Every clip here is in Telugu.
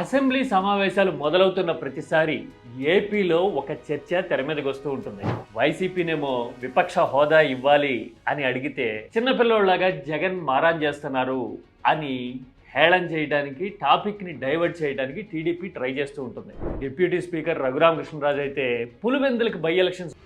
అసెంబ్లీ సమావేశాలు మొదలవుతున్న ప్రతిసారి ఏపీలో ఒక చర్చ తెర మీదకి వస్తూ ఉంటుంది. వైసీపీనేమో విపక్ష హోదా ఇవ్వాలి అని అడిగితే చిన్నపిల్లోళ్ళలాగా జగన్ మారాన్ చేస్తున్నారు అని హేళన చేయడానికి, టాపిక్ని డైవర్ట్ చేయడానికి టీడీపీ ట్రై చేస్తూ ఉంటుంది. డిప్యూటీ స్పీకర్ రఘురామకృష్ణరాజు అయితే పులివెందులకు బై ఎలక్షన్స్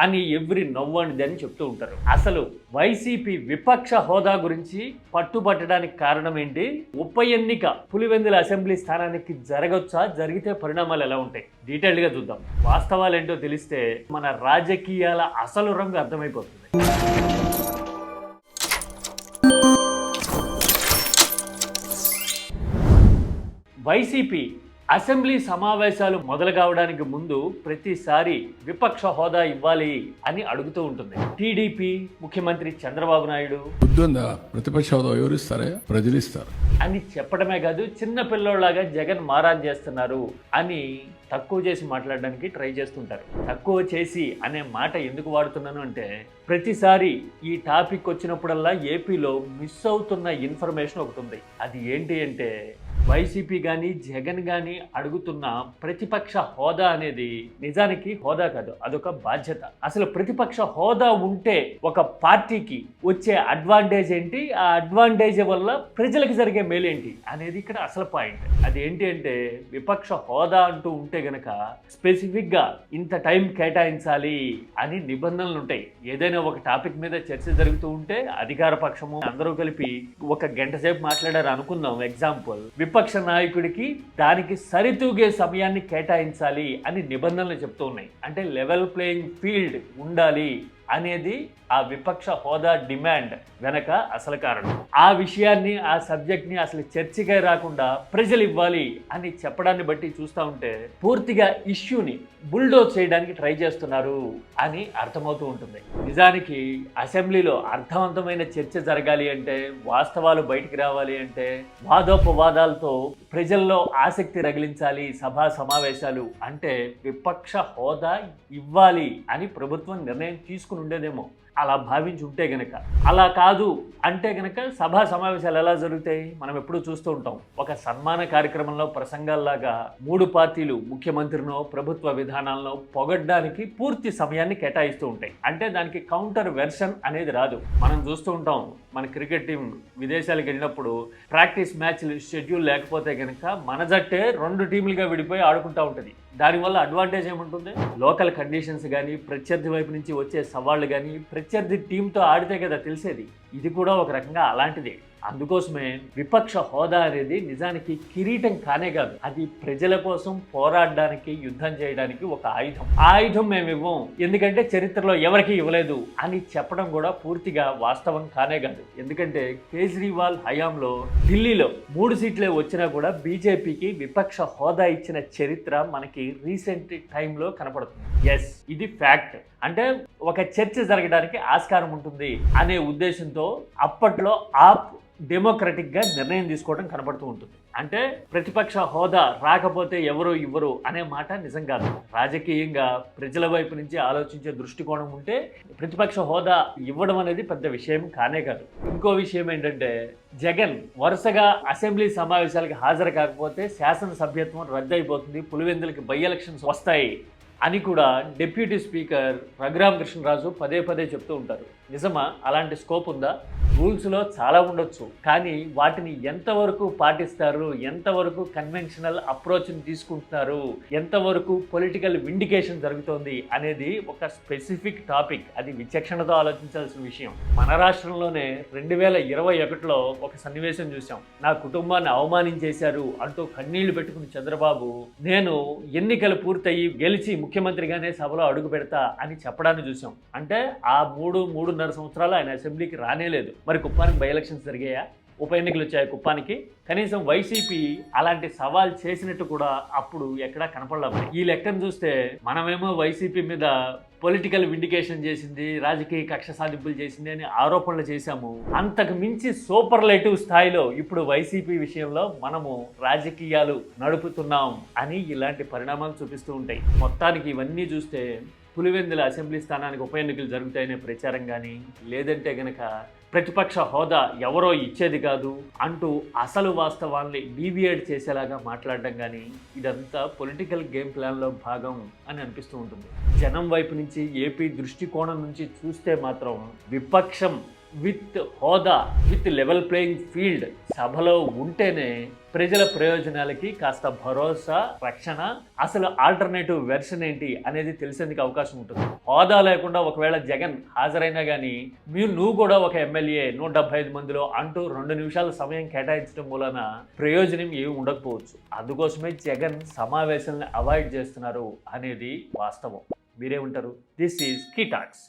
అని ఎవ్రీ నవ్వండి అని చెప్తూ ఉంటారు. అసలు వైసీపీ విపక్ష హోదా గురించి పట్టుబట్టడానికి కారణం ఏంటి? ఉప ఎన్నిక పులివెందుల అసెంబ్లీ స్థానానికి జరగొచ్చా? జరిగితే పరిణామాలు ఎలా ఉంటాయి? డీటెయిల్డ్గా చూద్దాం. వాస్తవాలు ఏంటో తెలిస్తే మన రాజకీయాల అసలు రంగు అర్థమైపోతుంది. వైసీపీ అసెంబ్లీ సమావేశాలు మొదలు కావడానికి ముందు ప్రతిసారి విపక్ష హోదా ఇవ్వాలి అని అడుగుతూ ఉంటుంది. టీడీపీ ముఖ్యమంత్రి చంద్రబాబు నాయుడు ప్రతిపక్ష హోదా ఎవరు ఇస్తారే? ప్రజలు ఇస్తారు అని చెప్పడమే కాదు, చిన్న పిల్లోళ్ళలాగా జగన్ మారాన్ చేస్తున్నారు అని తక్కువ చేసి మాట్లాడడానికి ట్రై చేస్తుంటారు. తక్కువ చేసి అనే మాట ఎందుకు వాడుతున్నాను అంటే, ప్రతిసారి ఈ టాపిక్ వచ్చినప్పుడల్లా ఏపీలో మిస్ అవుతున్న ఇన్ఫర్మేషన్ ఒకటి ఉంది. అది ఏంటి అంటే, వైసీపీ కానీ జగన్ కానీ అడుగుతున్న ప్రతిపక్ష హోదా అనేది నిజానికి హోదా కాదు, అదొక బాధ్యత. అసలు ప్రతిపక్ష హోదా ఉంటే ఒక పార్టీకి వచ్చే అడ్వాంటేజ్ ఏంటి, ఆ అడ్వాంటేజ్ వల్ల ప్రజలకు జరిగే మేలేంటి అనేది ఇక్కడ అసలు పాయింట్. అది ఏంటి అంటే, విపక్ష హోదా అంటూ ఉంటే గనక స్పెసిఫిక్గా ఇంత టైం కేటాయించాలి అని నిబంధనలు ఉంటాయి. ఏదైనా ఒక టాపిక్ మీద చర్చ జరుగుతూ ఉంటే అధికార పక్షము అందరూ కలిపి ఒక గంట సేపు మాట్లాడారు అనుకుందాం ఎగ్జాంపుల్, విపక్ష నాయకుడికి దానికి సరితూగే సమయాన్ని కేటాయించాలి అని నిబంధనలు చెప్తూ ఉన్నాయి. అంటే లెవెల్ ప్లేయింగ్ ఫీల్డ్ ఉండాలి అనేది ఆ విపక్ష హోదా డిమాండ్ వెనక అసలు కారణం. ఆ విషయాన్ని, ఆ సబ్జెక్ట్ని అసలు చర్చకే రాకుండా ప్రజలు ఇవ్వాలి అని చెప్పడాన్ని బట్టి చూస్తూ ఉంటే పూర్తిగా ఇష్యూని బుల్డోజ్ చేయడానికి ట్రై చేస్తున్నారు అని అర్థమవుతూ ఉంటుంది. నిజానికి అసెంబ్లీలో అర్థవంతమైన చర్చ జరగాలి అంటే, వాస్తవాలు బయటికి రావాలి అంటే, వాదోపవాదాలతో ప్రజల్లో ఆసక్తి రగిలించాలి సభా సమావేశాలు అంటే విపక్ష హోదా ఇవ్వాలి అని ప్రభుత్వం నిర్ణయం తీసుకుని ఉండేదేమో. అలా భావించి ఉంటే గనక, అలా కాదు అంటే గనక సభా సమావేశాలు ఎలా జరుగుతాయి మనం ఎప్పుడూ చూస్తూ ఉంటాం. ఒక సన్మాన కార్యక్రమంలో ప్రసంగాల్లాగా 3 పార్టీలు ముఖ్యమంత్రినో ప్రభుత్వ విధానాలను పొగడ్డానికి పూర్తి సమయాన్ని కేటాయిస్తూ ఉంటాయి. అంటే దానికి కౌంటర్ వెర్షన్ అనేది రాదు. మనం చూస్తూ ఉంటాం, మన క్రికెట్ టీం విదేశాలకు వెళ్ళినప్పుడు ప్రాక్టీస్ మ్యాచ్లు షెడ్యూల్ లేకపోతే గనక మన జట్టే 2 టీములుగా విడిపోయి ఆడుకుంటూ ఉంటుంది. దానివల్ల అడ్వాంటేజ్ ఏముంటుంది? లోకల్ కండిషన్స్ కానీ, ప్రత్యర్థి వైపు నుంచి వచ్చే సవాళ్ళు కానీ, ప్రత్యర్థి టీంతో ఆడితే కదా తెలిసేది. ఇది కూడా ఒక రకంగా అలాంటిదే. అందుకోసమే విపక్ష హోదా అనేది నిజానికి కిరీటం కానే కాదు, అది ప్రజల కోసం పోరాడడానికి, యుద్ధం చేయడానికి ఒక ఆయుధం. ఆ ఆయుధం మేము ఇవ్వం, ఎందుకంటే చరిత్రలో ఎవరికి ఇవ్వలేదు అని చెప్పడం కూడా పూర్తిగా వాస్తవం కానే కాదు. ఎందుకంటే కేజ్రీవాల్ హయాంలో ఢిల్లీలో 3 సీట్లే వచ్చినా కూడా బీజేపీకి విపక్ష హోదా ఇచ్చిన చరిత్ర మనకి రీసెంట్ టైంలో కనపడుతుంది. ఎస్, ఇది ఫ్యాక్ట్. అంటే ఒక చర్చ జరగడానికి ఆస్కారం ఉంటుంది అనే ఉద్దేశంతో అప్పట్లో ఆప్ డెమోక్రటిక్గా నిర్ణయం తీసుకోవడం కనబడుతూ ఉంటుంది. అంటే ప్రతిపక్ష హోదా రాకపోతే ఎవరు ఇవ్వరు అనే మాట నిజం కాదు. రాజకీయంగా ప్రజల వైపు నుంచి ఆలోచించే దృష్టికోణం ఉంటే ప్రతిపక్ష హోదా ఇవ్వడం అనేది పెద్ద విషయం కానే కాదు. ఇంకో విషయం ఏంటంటే, జగన్ వరుసగా అసెంబ్లీ సమావేశాలకు హాజరు కాకపోతే శాసనసభ్యత్వం రద్దు అయిపోతుంది, పులివెందులకి బై ఎలక్షన్స్ వస్తాయి అని కూడా డిప్యూటీ స్పీకర్ రఘురామకృష్ణరాజు పదే పదే చెప్తూ ఉంటారు. నిజమా? అలాంటి స్కోప్ ఉందా? రూల్స్లో చాలా ఉండొచ్చు, కానీ వాటిని ఎంతవరకు పాటిస్తారు, ఎంతవరకు కన్వెన్షనల్ అప్రోచ్ని తీసుకుంటున్నారు, ఎంతవరకు పొలిటికల్ విండికేషన్ జరుగుతోంది అనేది ఒక స్పెసిఫిక్ టాపిక్. అది విచక్షణతో ఆలోచించాల్సిన విషయం. మన రాష్ట్రంలోనే 2021లో ఒక సన్నివేశం చూసాం. నా కుటుంబాన్ని అవమానించేశారు అంటూ కన్నీళ్లు పెట్టుకుని చంద్రబాబు, నేను ఎన్నికలు పూర్తయి గెలిచి ముఖ్యమంత్రిగానే సభలో అడుగు పెడతా అని చెప్పడాన్ని చూసాం. అంటే ఆ 3.5 సంవత్సరాలు ఆయన అసెంబ్లీకి రానేలేదు. మరి కుప్పానికి బై ఎలక్షన్స్ జరిగాయా? ఉప ఎన్నికలు వచ్చాయి కుప్పానికి? కనీసం వైసీపీ అలాంటి సవాల్ చేసినట్టు కూడా అప్పుడు ఎక్కడా కనపడలేదు. ఈ లెక్కను చూస్తే మనమేమో వైసీపీ మీద పొలిటికల్ విండికేషన్ చేసింది, రాజకీయ కక్ష సాధింపులు చేసింది అని ఆరోపణలు చేశాము. అంతకు మించి సూపర్లైటివ్ స్థాయిలో ఇప్పుడు వైసీపీ విషయంలో మనము రాజకీయాలు నడుపుతున్నాం అని ఇలాంటి పరిణామాలు చూపిస్తూ ఉంటాయి. మొత్తానికి ఇవన్నీ చూస్తే పులివెందుల అసెంబ్లీ స్థానానికి ఉప ఎన్నికలు జరుగుతాయనే ప్రచారం కానీ, లేదంటే గనక ప్రతిపక్ష హోదా ఎవరో ఇచ్చేది కాదు అంటూ అసలు వాస్తవాల్ని డీవియేట్ చేసేలాగా మాట్లాడడం కానీ ఇదంతా పొలిటికల్ గేమ్ ప్లాన్లో భాగం అని అనిపిస్తూ ఉంటుంది. జనం వైపు నుంచి ఏపీ దృష్టికోణం నుంచి చూస్తే మాత్రం విపక్షం విత్ హోదా విత్ లెవెల్ ప్లేయింగ్ ఫీల్డ్ సభలో ఉంటేనే ప్రజల ప్రయోజనాలకి కాస్త భరోసా, రక్షణ, అసలు ఆల్టర్నేటివ్ వెర్షన్ ఏంటి అనేది తెలిసేందుకు అవకాశం ఉంటుంది. హోదా లేకుండా ఒకవేళ జగన్ హాజరైనా కానీ నువ్వు కూడా ఒక ఎమ్మెల్యే 175 మందిలో అంటూ 2 నిమిషాల సమయం కేటాయించడం మూలన ప్రయోజనం ఏమి ఉండకపోవచ్చు. అందుకోసమే జగన్ సమావేశాలను అవాయిడ్ చేస్తున్నారు అనేది వాస్తవం. మీరేమంటారు? This is key talks.